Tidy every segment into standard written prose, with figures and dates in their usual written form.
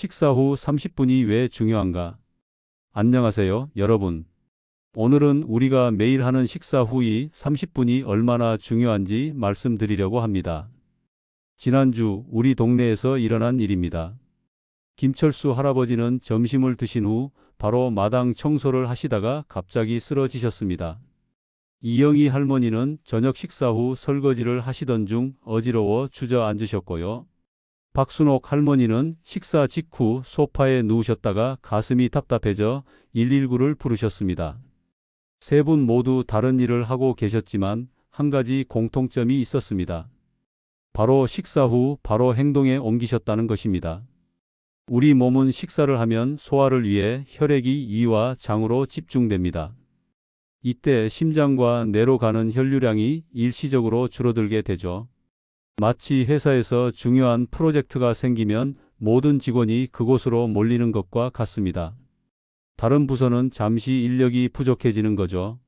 식사 후 30분이 왜 중요한가? 안녕하세요, 여러분. 오늘은 우리가 매일 하는 식사 후이 30분이 얼마나 중요한지 말씀드리려고 합니다. 지난주 우리 동네에서 일어난 일입니다. 김철수 할아버지는 점심을 드신 후 바로 마당 청소를 하시다가 갑자기 쓰러지셨습니다. 이영희 할머니는 저녁 식사 후 설거지를 하시던 중 어지러워 주저앉으셨고요. 박순옥 할머니는 식사 직후 소파에 누우셨다가 가슴이 답답해져 119를 부르셨습니다. 세 분 모두 다른 일을 하고 계셨지만 한 가지 공통점이 있었습니다. 바로 식사 후 바로 행동에 옮기셨다는 것입니다. 우리 몸은 식사를 하면 소화를 위해 혈액이 위와 장으로 집중됩니다. 이때 심장과 뇌로 가는 혈류량이 일시적으로 줄어들게 되죠. 마치 회사에서 중요한 프로젝트가 생기면 모든 직원이 그곳으로 몰리는 것과 같습니다. 다른 부서는 잠시 인력이 부족해지는 거죠.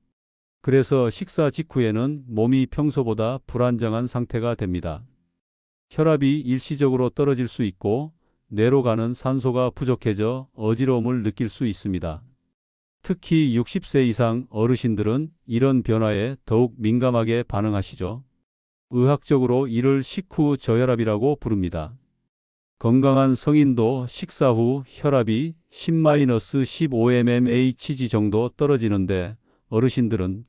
그래서 식사 직후에는 몸이 평소보다 불안정한 상태가 됩니다. 혈압이 일시적으로 떨어질 수 있고 뇌로 가는 산소가 부족해져 어지러움을 느낄 수 있습니다. 특히 60세 이상 어르신들은 이런 변화에 더욱 민감하게 반응하시죠. 의학적으로 이를 식후 저혈압이라고 부릅니다. 건강한 성인도 식사 후 혈압이 10-15mmHg 정도 떨어지는데 어르신들은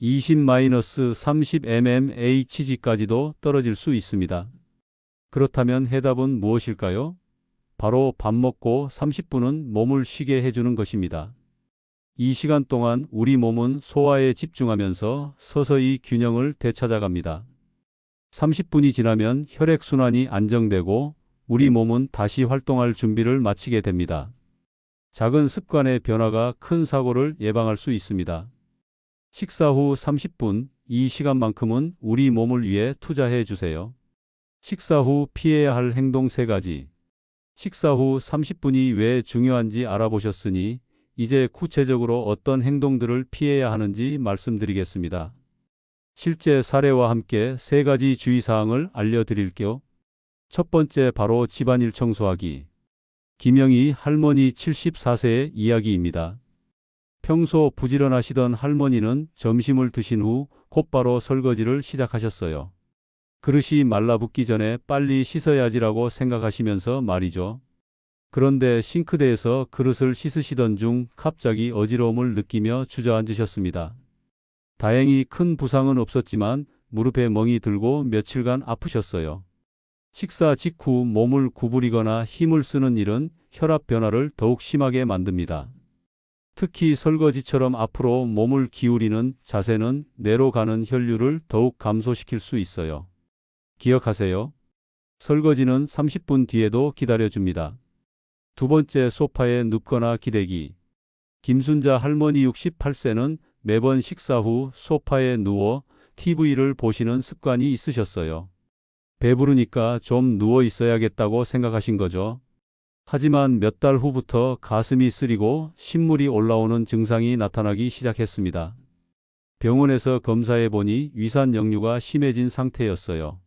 20-30mmHg까지도 떨어질 수 있습니다. 그렇다면 해답은 무엇일까요? 바로 밥 먹고 30분은 몸을 쉬게 해주는 것입니다. 이 시간 동안 우리 몸은 소화에 집중하면서 서서히 균형을 되찾아갑니다. 30분이 지나면 혈액순환이 안정되고 우리 몸은 다시 활동할 준비를 마치게 됩니다. 작은 습관의 변화가 큰 사고를 예방할 수 있습니다. 식사 후 30분, 이 시간만큼은 우리 몸을 위해 투자해 주세요. 식사 후 피해야 할 행동 3가지. 식사 후 30분이 왜 중요한지 알아보셨으니 이제 구체적으로 어떤 행동들을 피해야 하는지 말씀드리겠습니다. 실제 사례와 함께 3가지 주의사항을 알려드릴게요. 첫 번째, 바로 집안일 청소하기. 김영희 할머니 74세의 이야기입니다. 평소 부지런하시던 할머니는 점심을 드신 후 곧바로 설거지를 시작하셨어요. 그릇이 말라붙기 전에 빨리 씻어야지라고 생각하시면서 말이죠. 그런데 싱크대에서 그릇을 씻으시던 중 갑자기 어지러움을 느끼며 주저앉으셨습니다. 다행히 큰 부상은 없었지만 무릎에 멍이 들고 며칠간 아프셨어요. 식사 직후 몸을 구부리거나 힘을 쓰는 일은 혈압 변화를 더욱 심하게 만듭니다. 특히 설거지처럼 앞으로 몸을 기울이는 자세는 뇌로 가는 혈류를 더욱 감소시킬 수 있어요. 기억하세요. 설거지는 30분 뒤에도 기다려줍니다. 두 번째, 소파에 눕거나 기대기. 김순자 할머니 68세는 매번 식사 후 소파에 누워 TV를 보시는 습관이 있으셨어요. 배부르니까 좀 누워 있어야겠다고 생각하신 거죠. 하지만 몇 달 후부터 가슴이 쓰리고 신물이 올라오는 증상이 나타나기 시작했습니다. 병원에서 검사해 보니 위산 역류가 심해진 상태였어요.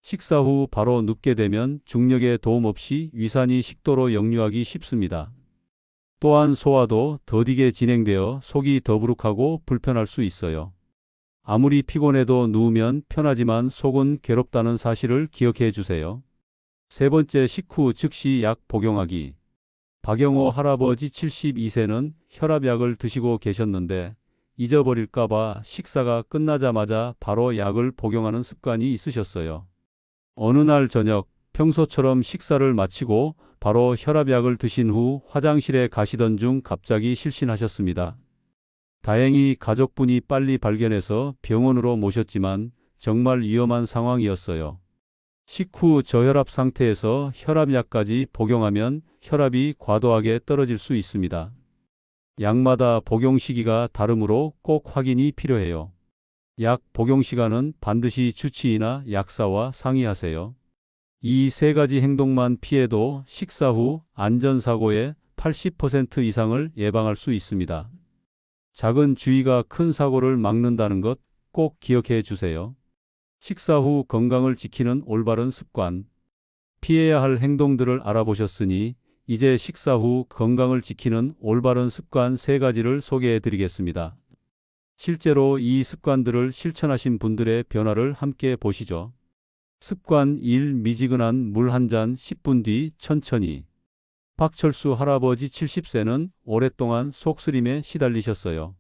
식사 후 바로 눕게 되면 중력의 도움 없이 위산이 식도로 역류하기 쉽습니다. 또한 소화도 더디게 진행되어 속이 더부룩하고 불편할 수 있어요. 아무리 피곤해도 누우면 편하지만 속은 괴롭다는 사실을 기억해 주세요. 세 번째, 식후 즉시 약 복용하기. 박영호 할아버지 72세는 혈압약을 드시고 계셨는데 잊어버릴까봐 식사가 끝나자마자 바로 약을 복용하는 습관이 있으셨어요. 어느 날 저녁, 평소처럼 식사를 마치고 바로 혈압약을 드신 후 화장실에 가시던 중 갑자기 실신하셨습니다. 다행히 가족분이 빨리 발견해서 병원으로 모셨지만 정말 위험한 상황이었어요. 식후 저혈압 상태에서 혈압약까지 복용하면 혈압이 과도하게 떨어질 수 있습니다. 약마다 복용 시기가 다르므로 꼭 확인이 필요해요. 약 복용 시간은 반드시 주치의나 약사와 상의하세요. 이 3가지 행동만 피해도 식사 후 안전사고의 80% 이상을 예방할 수 있습니다. 작은 주의가 큰 사고를 막는다는 것 꼭 기억해 주세요. 식사 후 건강을 지키는 올바른 습관. 피해야 할 행동들을 알아보셨으니 이제 식사 후 건강을 지키는 올바른 습관 3가지를 소개해 드리겠습니다. 실제로 이 습관들을 실천하신 분들의 변화를 함께 보시죠. 습관 1. 미지근한 물 한 잔 10분 뒤 천천히. 박철수 할아버지 70세는 오랫동안 속쓰림에 시달리셨어요.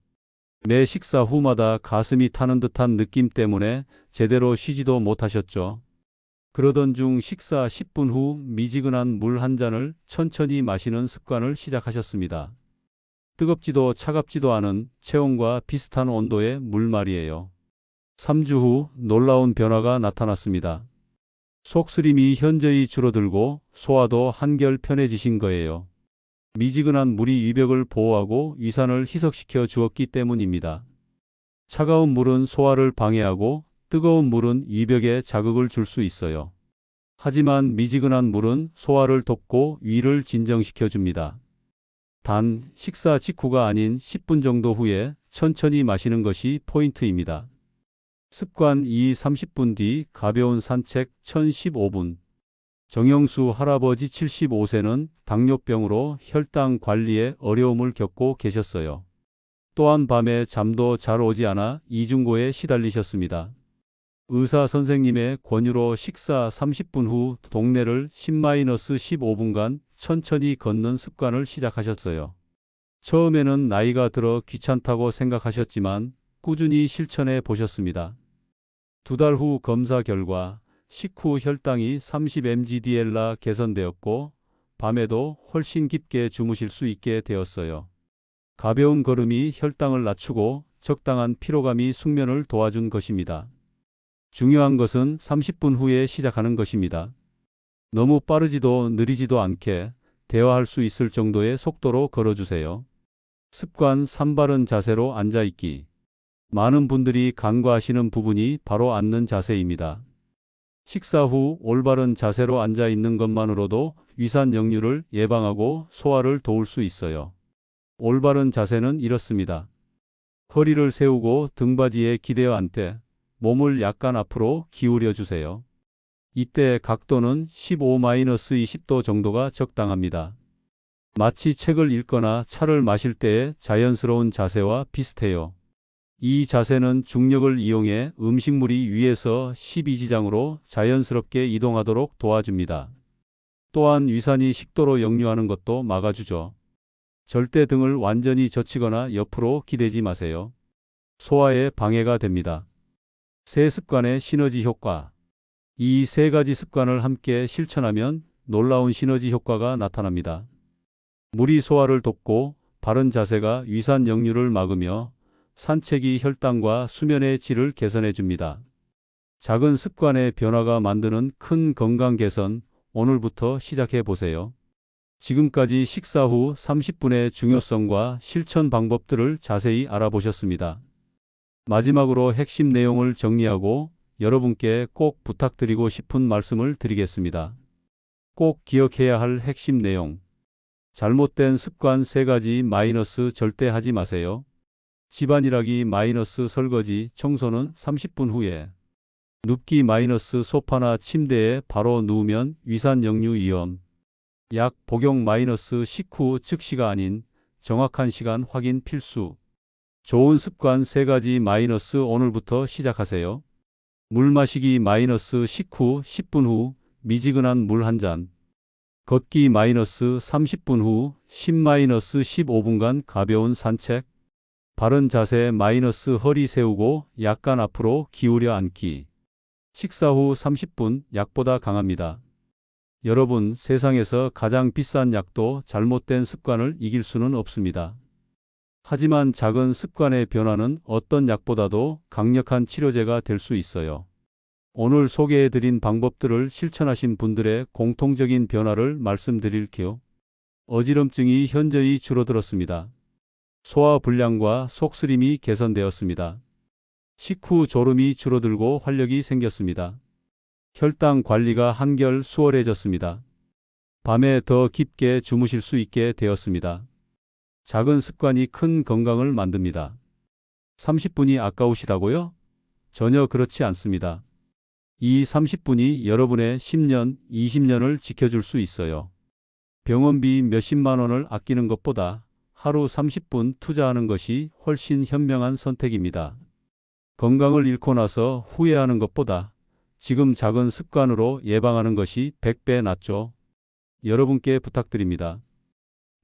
매 식사 후마다 가슴이 타는 듯한 느낌 때문에 제대로 쉬지도 못하셨죠. 그러던 중 식사 10분 후 미지근한 물 한 잔을 천천히 마시는 습관을 시작하셨습니다. 뜨겁지도 차갑지도 않은 체온과 비슷한 온도의 물 말이에요. 3주 후 놀라운 변화가 나타났습니다. 속쓰림이 현저히 줄어들고 소화도 한결 편해지신 거예요. 미지근한 물이 위벽을 보호하고 위산을 희석시켜 주었기 때문입니다. 차가운 물은 소화를 방해하고 뜨거운 물은 위벽에 자극을 줄 수 있어요. 하지만 미지근한 물은 소화를 돕고 위를 진정시켜 줍니다. 단, 식사 직후가 아닌 10분 정도 후에 천천히 마시는 것이 포인트입니다. 습관 2. 30분 뒤 가벼운 산책 1015분. 정영수 할아버지 75세는 당뇨병으로 혈당 관리에 어려움을 겪고 계셨어요. 또한 밤에 잠도 잘 오지 않아 이중고에 시달리셨습니다. 의사 선생님의 권유로 식사 30분 후 동네를 10-15분간 천천히 걷는 습관을 시작하셨어요. 처음에는 나이가 들어 귀찮다고 생각하셨지만 꾸준히 실천해 보셨습니다. 2달 후 검사 결과 식후 혈당이 30mg/dL 개선되었고 밤에도 훨씬 깊게 주무실 수 있게 되었어요. 가벼운 걸음이 혈당을 낮추고 적당한 피로감이 숙면을 도와준 것입니다. 중요한 것은 30분 후에 시작하는 것입니다. 너무 빠르지도 느리지도 않게 대화할 수 있을 정도의 속도로 걸어주세요. 습관 3. 바른 자세로 앉아있기. 많은 분들이 간과하시는 부분이 바로 앉는 자세입니다. 식사 후 올바른 자세로 앉아 있는 것만으로도 위산 역류를 예방하고 소화를 도울 수 있어요. 올바른 자세는 이렇습니다. 허리를 세우고 등받이에 기대어 앉되 몸을 약간 앞으로 기울여 주세요. 이때 각도는 15-20도 정도가 적당합니다. 마치 책을 읽거나 차를 마실 때의 자연스러운 자세와 비슷해요. 이 자세는 중력을 이용해 음식물이 위에서 12지장으로 자연스럽게 이동하도록 도와줍니다. 또한 위산이 식도로 역류하는 것도 막아주죠. 절대 등을 완전히 젖히거나 옆으로 기대지 마세요. 소화에 방해가 됩니다. 세 습관의 시너지 효과. 이 3가지 습관을 함께 실천하면 놀라운 시너지 효과가 나타납니다. 물이 소화를 돕고 바른 자세가 위산 역류를 막으며 산책이 혈당과 수면의 질을 개선해 줍니다. 작은 습관의 변화가 만드는 큰 건강 개선, 오늘부터 시작해 보세요. 지금까지 식사 후 30분의 중요성과 실천 방법들을 자세히 알아보셨습니다. 마지막으로 핵심 내용을 정리하고 여러분께 꼭 부탁드리고 싶은 말씀을 드리겠습니다. 꼭 기억해야 할 핵심 내용. 잘못된 습관 3가지 절대 하지 마세요. 집안일하기 설거지, 청소는 30분 후에. 눕기 소파나 침대에 바로 누우면 위산 역류 위험. 약 복용 식후 즉시가 아닌 정확한 시간 확인 필수. 좋은 습관 3가지 오늘부터 시작하세요. 물 마시기 식후 10분 후 미지근한 물 한 잔. 걷기 30분 후 10-15분간 가벼운 산책. 바른 자세 허리 세우고 약간 앞으로 기울여 앉기. 식사 후 30분 약보다 강합니다. 여러분, 세상에서 가장 비싼 약도 잘못된 습관을 이길 수는 없습니다. 하지만 작은 습관의 변화는 어떤 약보다도 강력한 치료제가 될 수 있어요. 오늘 소개해드린 방법들을 실천하신 분들의 공통적인 변화를 말씀드릴게요. 어지럼증이 현저히 줄어들었습니다. 소화 불량과 속쓰림이 개선되었습니다. 식후 졸음이 줄어들고 활력이 생겼습니다. 혈당 관리가 한결 수월해졌습니다. 밤에 더 깊게 주무실 수 있게 되었습니다. 작은 습관이 큰 건강을 만듭니다. 30분이 아까우시다고요? 전혀 그렇지 않습니다. 이 30분이 여러분의 10년, 20년을 지켜줄 수 있어요. 병원비 몇십만 원을 아끼는 것보다 하루 30분 투자하는 것이 훨씬 현명한 선택입니다. 건강을 잃고 나서 후회하는 것보다 지금 작은 습관으로 예방하는 것이 100배 낫죠. 여러분께 부탁드립니다.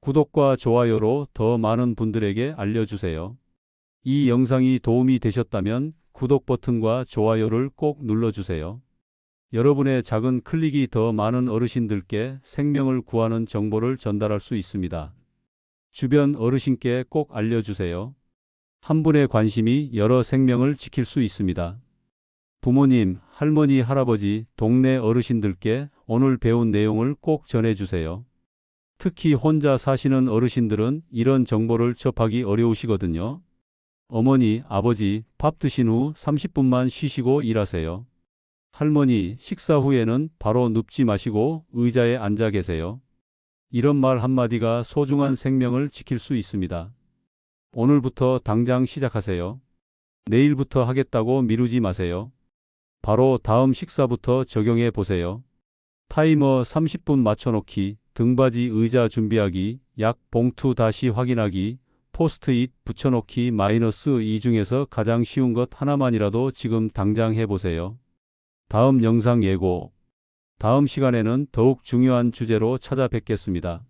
구독과 좋아요로 더 많은 분들에게 알려주세요. 이 영상이 도움이 되셨다면 구독 버튼과 좋아요를 꼭 눌러주세요. 여러분의 작은 클릭이 더 많은 어르신들께 생명을 구하는 정보를 전달할 수 있습니다. 주변 어르신께 꼭 알려주세요. 한 분의 관심이 여러 생명을 지킬 수 있습니다. 부모님, 할머니, 할아버지, 동네 어르신들께 오늘 배운 내용을 꼭 전해주세요. 특히 혼자 사시는 어르신들은 이런 정보를 접하기 어려우시거든요. 어머니, 아버지, 밥 드신 후 30분만 쉬시고 일하세요. 할머니, 식사 후에는 바로 눕지 마시고 의자에 앉아 계세요. 이런 말 한마디가 소중한 생명을 지킬 수 있습니다. 오늘부터 당장 시작하세요. 내일부터 하겠다고 미루지 마세요. 바로 다음 식사부터 적용해 보세요. 타이머 30분 맞춰놓기, 등받이 의자 준비하기, 약 봉투 다시 확인하기, 포스트잇 붙여놓기 -2 중에서 가장 쉬운 것 하나만이라도 지금 당장 해보세요. 다음 영상 예고. 다음 시간에는 더욱 중요한 주제로 찾아뵙겠습니다.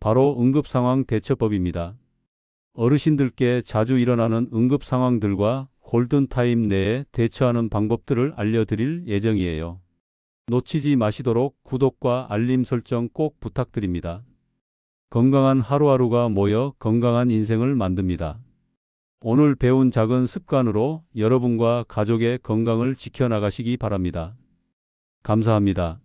바로 응급상황 대처법입니다. 어르신들께 자주 일어나는 응급상황들과 골든타임 내에 대처하는 방법들을 알려드릴 예정이에요. 놓치지 마시도록 구독과 알림 설정 꼭 부탁드립니다. 건강한 하루하루가 모여 건강한 인생을 만듭니다. 오늘 배운 작은 습관으로 여러분과 가족의 건강을 지켜나가시기 바랍니다. 감사합니다.